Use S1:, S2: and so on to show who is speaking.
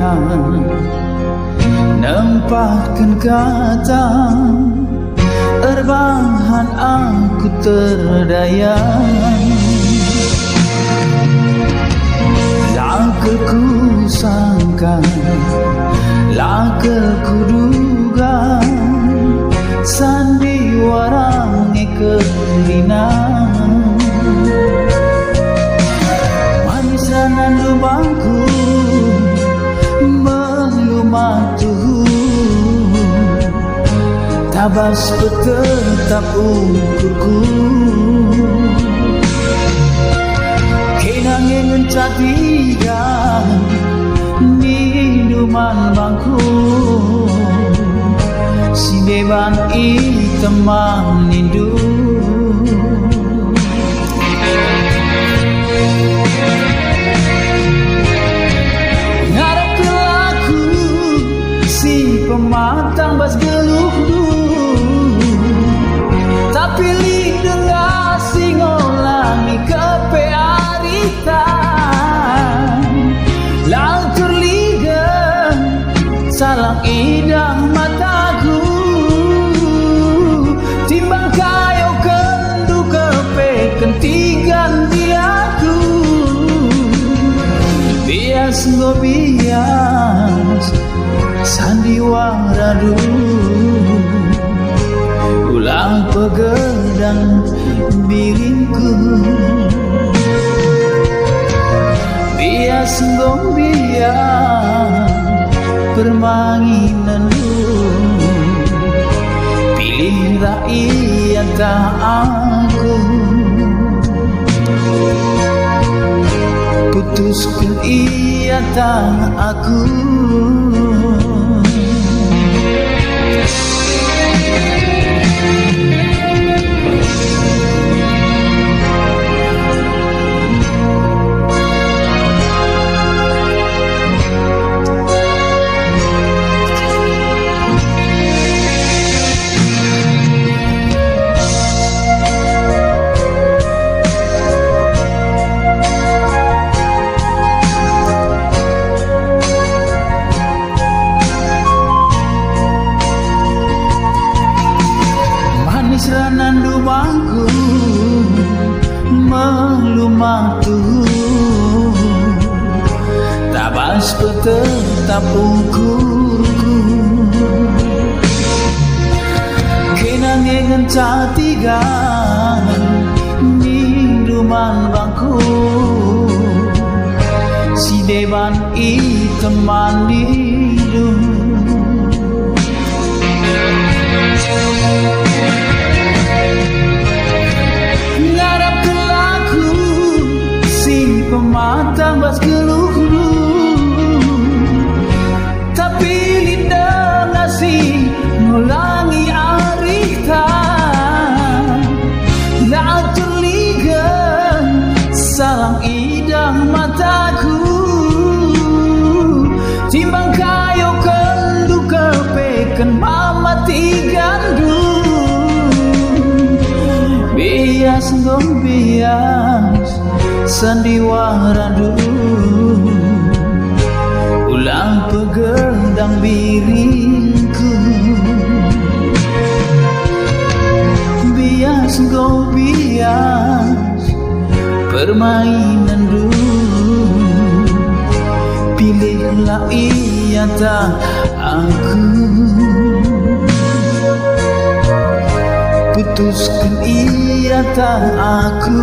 S1: dengan nempatkan kata erbahan aku terdaya. Laka ku sangka, laka ku duga, sandiwaranya kerina. Manis nandu bangku melumatu, tabas tetap ukurku. Kenangin catiga minuman bangku, si beban teman nindu. Ngarep ke laku si pematang bas geluh, tapi lidah si ngolangi kepearitan. Lantur lidah salang idang mataku, timbang kayo kendu kepe kentigan diaku. Bias go bias sandiwara ulang pegedang biringku. Bias go bias permainan pilih rakyat tak aku. Putuskan ia tak aku. Nandu bangku melumatu, tabas tetap ukurku. Kenangan catiga minuman bangku, si beban teman nindu. Pematang bas geluh, tapi lidah ngasih ngulangi aritan. Lantur liga salang idang mataku, timbang kayo kendu kepeken mama tigandu. Bias ngom bias sandiwara ulang pegedang biringku. Bias go bias permainan pilihlah ia tak aku. Putuskan ia tak aku.